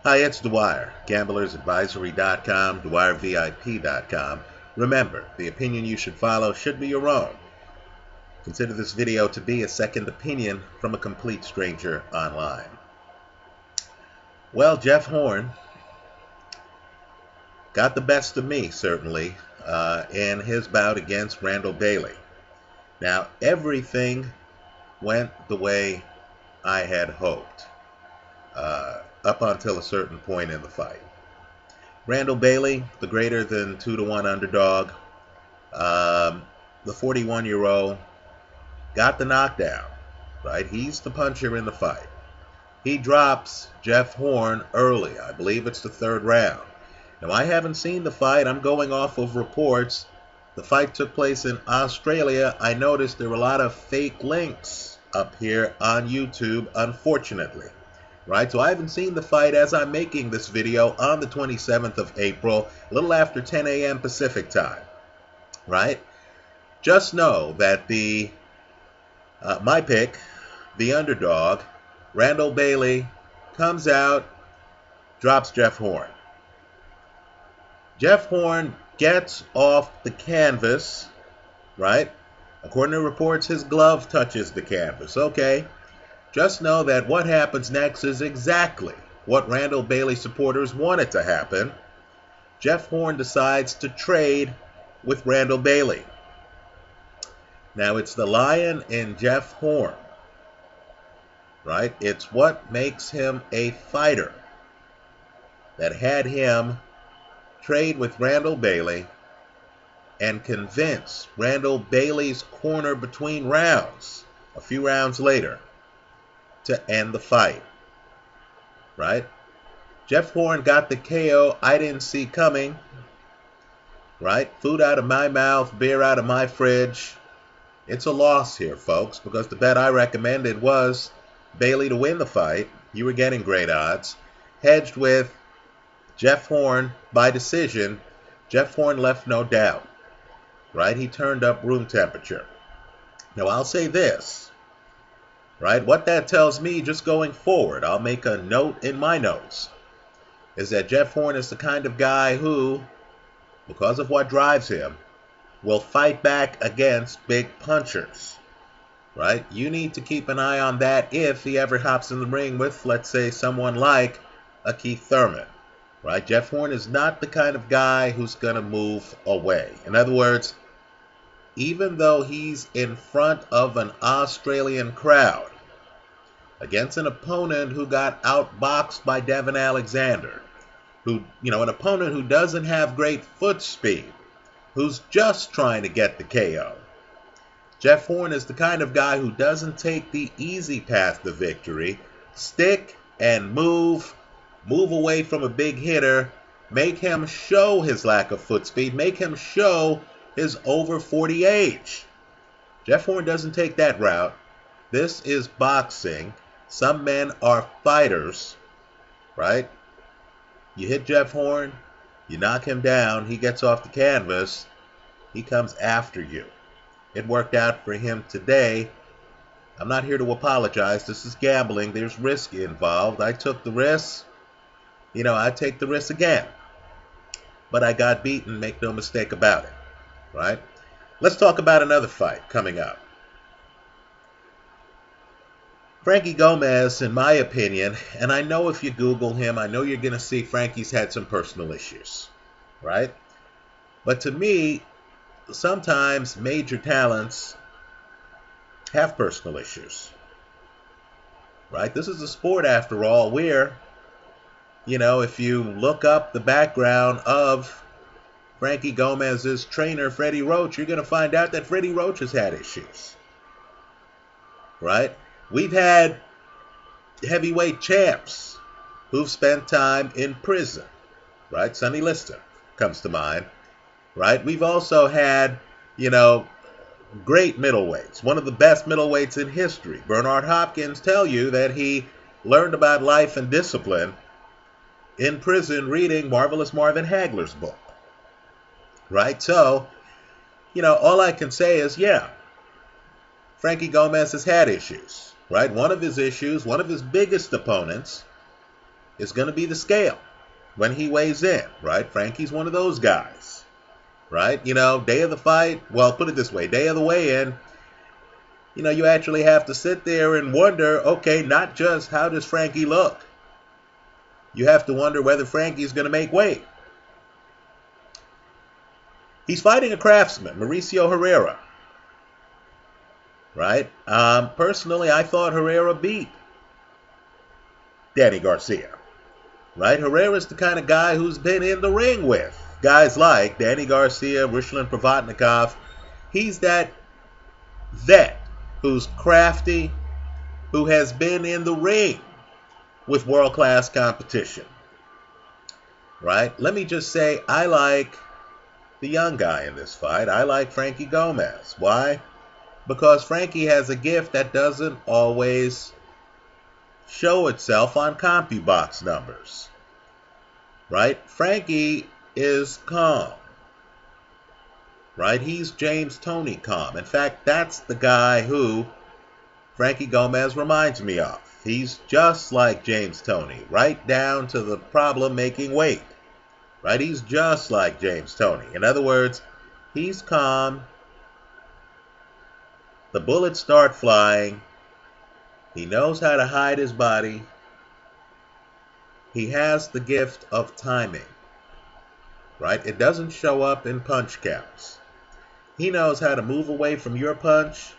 Hi, it's Dwyer, gamblersadvisory.com, dwyervip.com. Remember, the opinion you should follow should be your own. Consider this video to be a second opinion from a complete stranger online. Well, Jeff Horn got the best of me, certainly, in his bout against Randall Bailey. Now, everything went the way I had hoped, up until a certain point in the fight. Randall Bailey, the greater than 2-1 underdog, the 41-year-old, got the knockdown, right? He's the puncher in the fight. He drops Jeff Horn early. I believe it's the third round. Now, I haven't seen the fight. I'm going off of reports. The fight took place in Australia. I noticed there were a lot of fake links up here on YouTube, unfortunately. Right, so I haven't seen the fight as I'm making this video on the 27th of April, a little after 10 a.m. Pacific time. Right? Just know that my pick, the underdog, Randall Bailey, comes out, drops Jeff Horn. Jeff Horn gets off the canvas, right? According to reports, his glove touches the canvas. Okay. Just know that what happens next is exactly what Randall Bailey supporters wanted to happen. Jeff Horn decides to trade with Randall Bailey. Now, it's the lion in Jeff Horn, right? It's what makes him a fighter that had him trade with Randall Bailey and convince Randall Bailey's corner between rounds, a few rounds later, to end the fight, right? Jeff Horn got the KO I didn't see coming, right? Food out of my mouth, beer out of my fridge. It's a loss here, folks, because the bet I recommended was Bailey to win the fight. You were getting great odds. Hedged with Jeff Horn by decision. Jeff Horn left no doubt, right? He turned up room temperature. Now, I'll say this. Right? What that tells me just going forward, I'll make a note in my notes, is that Jeff Horn is the kind of guy who, because of what drives him, will fight back against big punchers. Right? You need to keep an eye on that if he ever hops in the ring with, let's say, someone like a Keith Thurman. Right? Jeff Horn is not the kind of guy who's going to move away. In other words, even though he's in front of an Australian crowd against an opponent who got outboxed by Devin Alexander, an opponent who doesn't have great foot speed, who's just trying to get the KO. Jeff Horn is the kind of guy who doesn't take the easy path to victory, stick and move away from a big hitter, make him show his lack of foot speed, make him show his over 40 age. Jeff Horn doesn't take that route. This is boxing. Some men are fighters, right? You hit Jeff Horn, you knock him down, he gets off the canvas, he comes after you. It worked out for him today. I'm not here to apologize. This is gambling. There's risk involved. I took the risk. I take the risk again. But I got beaten, make no mistake about it. Right? Let's talk about another fight coming up. Frankie Gomez, in my opinion, and I know if you Google him, I know you're going to see Frankie's had some personal issues. Right? But to me, sometimes major talents have personal issues. Right? This is a sport, after all, where, if you look up the background of Frankie Gomez's trainer, Freddie Roach, you're going to find out that Freddie Roach has had issues. Right? We've had heavyweight champs who've spent time in prison. Right? Sonny Liston comes to mind. Right? We've also had, great middleweights. One of the best middleweights in history. Bernard Hopkins tell you that he learned about life and discipline in prison reading Marvelous Marvin Hagler's book. Right? So, all I can say is, Frankie Gomez has had issues. Right? One of his issues, one of his biggest opponents, is going to be the scale when he weighs in, right? Frankie's one of those guys, right? Day of the fight, well, put it this way, day of the weigh-in, you actually have to sit there and wonder, okay, not just how does Frankie look? You have to wonder whether Frankie's going to make weight. He's fighting a craftsman, Mauricio Herrera, right? Personally, I thought Herrera beat Danny Garcia, right? Herrera's the kind of guy who's been in the ring with guys like Danny Garcia, Ruslan Provodnikov. He's that vet who's crafty, who has been in the ring with world-class competition, right? Let me just say, I like the young guy in this fight. I like Frankie Gomez. Why? Because Frankie has a gift that doesn't always show itself on CompuBox numbers, right? Frankie is calm, right? He's James Toney calm. In fact, that's the guy who Frankie Gomez reminds me of. He's just like James Toney, right down to the problem making weight, right? He's just like James Toney. In other words, he's calm. The bullets start flying. He knows how to hide his body. He has the gift of timing, right? It doesn't show up in punch counts. He knows how to move away from your punch.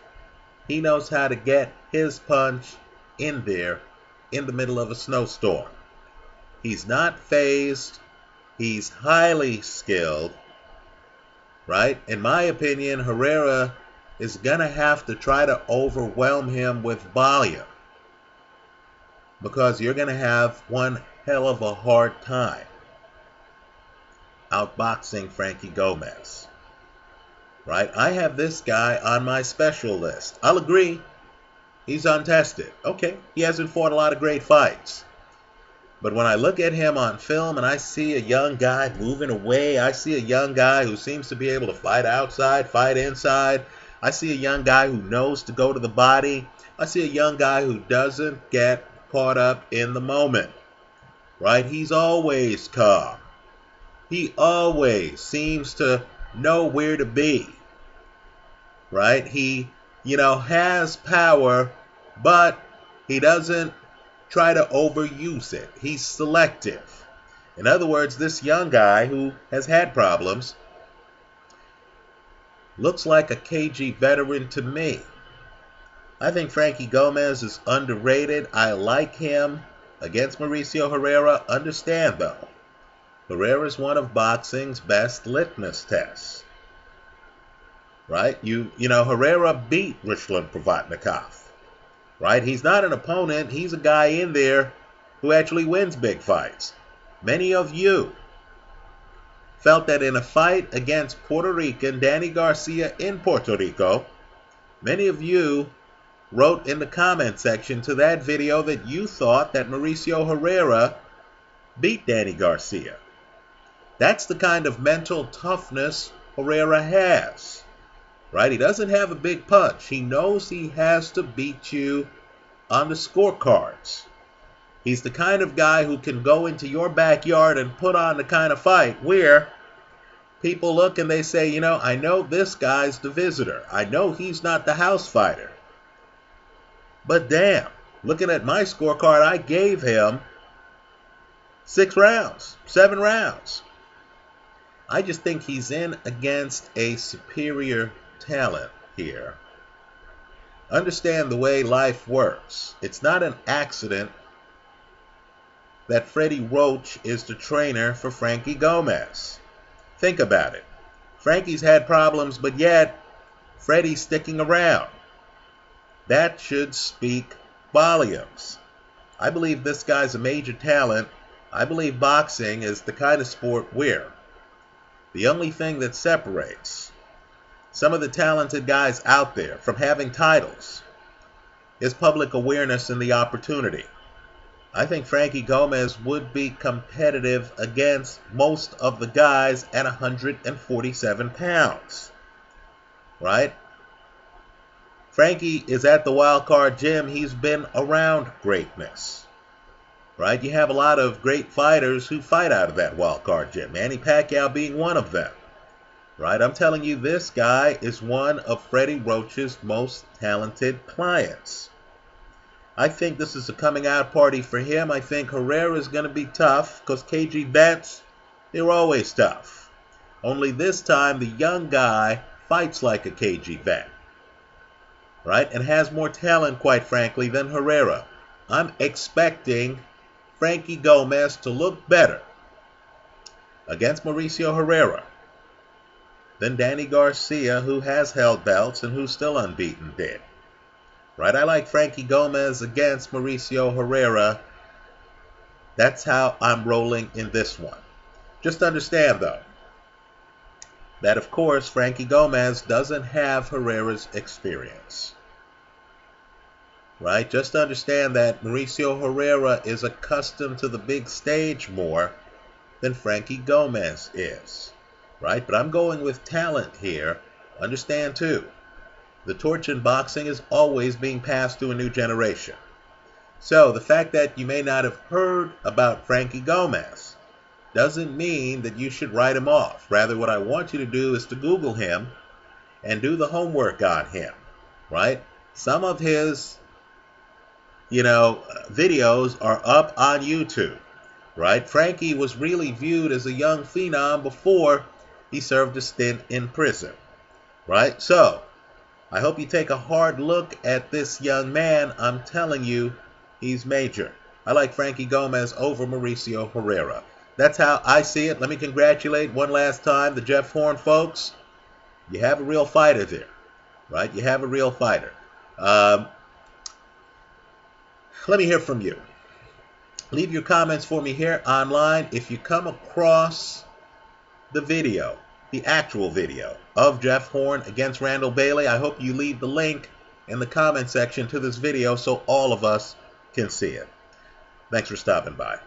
He knows how to get his punch in there in the middle of a snowstorm. He's not phased. He's highly skilled, right? In my opinion, Herrera is going to have to try to overwhelm him with volume, because you're going to have one hell of a hard time outboxing Frankie Gomez, right? I have this guy on my special list. I'll agree, he's untested. Okay, he hasn't fought a lot of great fights. But when I look at him on film and I see a young guy moving away, I see a young guy who seems to be able to fight outside, fight inside. I see a young guy who knows to go to the body. I see a young guy who doesn't get caught up in the moment, right? He's always calm. He always seems to know where to be, right? He, has power, but he doesn't try to overuse it. He's selective. In other words, this young guy who has had problems looks like a cagey veteran to me. I think Frankie Gomez is underrated. I like him against Mauricio Herrera. Understand, though, Herrera is one of boxing's best litmus tests, right? Herrera beat Ruslan Provodnikov, right? He's not an opponent. He's a guy in there who actually wins big fights. Many of you felt that in a fight against Puerto Rican Danny Garcia in Puerto Rico, many of you wrote in the comment section to that video that you thought that Mauricio Herrera beat Danny Garcia. That's the kind of mental toughness Herrera has, right? He doesn't have a big punch. He knows he has to beat you on the scorecards. He's the kind of guy who can go into your backyard and put on the kind of fight where people look and they say, I know this guy's the visitor. I know he's not the house fighter. But damn, looking at my scorecard, I gave him 6 rounds, 7 rounds. I just think he's in against a superior talent here. Understand the way life works. It's not an accident that Freddie Roach is the trainer for Frankie Gomez. Think about it. Frankie's had problems, but yet Freddie's sticking around. That should speak volumes. I believe this guy's a major talent. I believe boxing is the kind of sport where the only thing that separates some of the talented guys out there from having titles is public awareness and the opportunity. I think Frankie Gomez would be competitive against most of the guys at 147 pounds, right? Frankie is at the wild card gym. He's been around greatness, right? You have a lot of great fighters who fight out of that wild card gym. Manny Pacquiao being one of them, right? I'm telling you, this guy is one of Freddie Roach's most talented clients. I think this is a coming out party for him. I think Herrera is going to be tough because KG vets, they're always tough. Only this time the young guy fights like a KG vet, right? And has more talent, quite frankly, than Herrera. I'm expecting Frankie Gomez to look better against Mauricio Herrera than Danny Garcia, who has held belts and who's still unbeaten, did. Right? I like Frankie Gomez against Mauricio Herrera. That's how I'm rolling in this one. Just understand, though, that, of course, Frankie Gomez doesn't have Herrera's experience. Right? Just understand that Mauricio Herrera is accustomed to the big stage more than Frankie Gomez is. Right? But I'm going with talent here. Understand, too, the torch in boxing is always being passed to a new generation. So the fact that you may not have heard about Frankie Gomez doesn't mean that you should write him off. Rather, what I want you to do is to Google him and do the homework on him. Right? Some of his, videos are up on YouTube. Right? Frankie was really viewed as a young phenom before he served a stint in prison. Right? So I hope you take a hard look at this young man. I'm telling you, he's major. I like Frankie Gomez over Mauricio Herrera. That's how I see it. Let me congratulate one last time the Jeff Horn folks. You have a real fighter there, right? You have a real fighter. Let me hear from you. Leave your comments for me here online. If you come across the video, the actual video of Jeff Horn against Randall Bailey, I hope you leave the link in the comment section to this video so all of us can see it. Thanks for stopping by.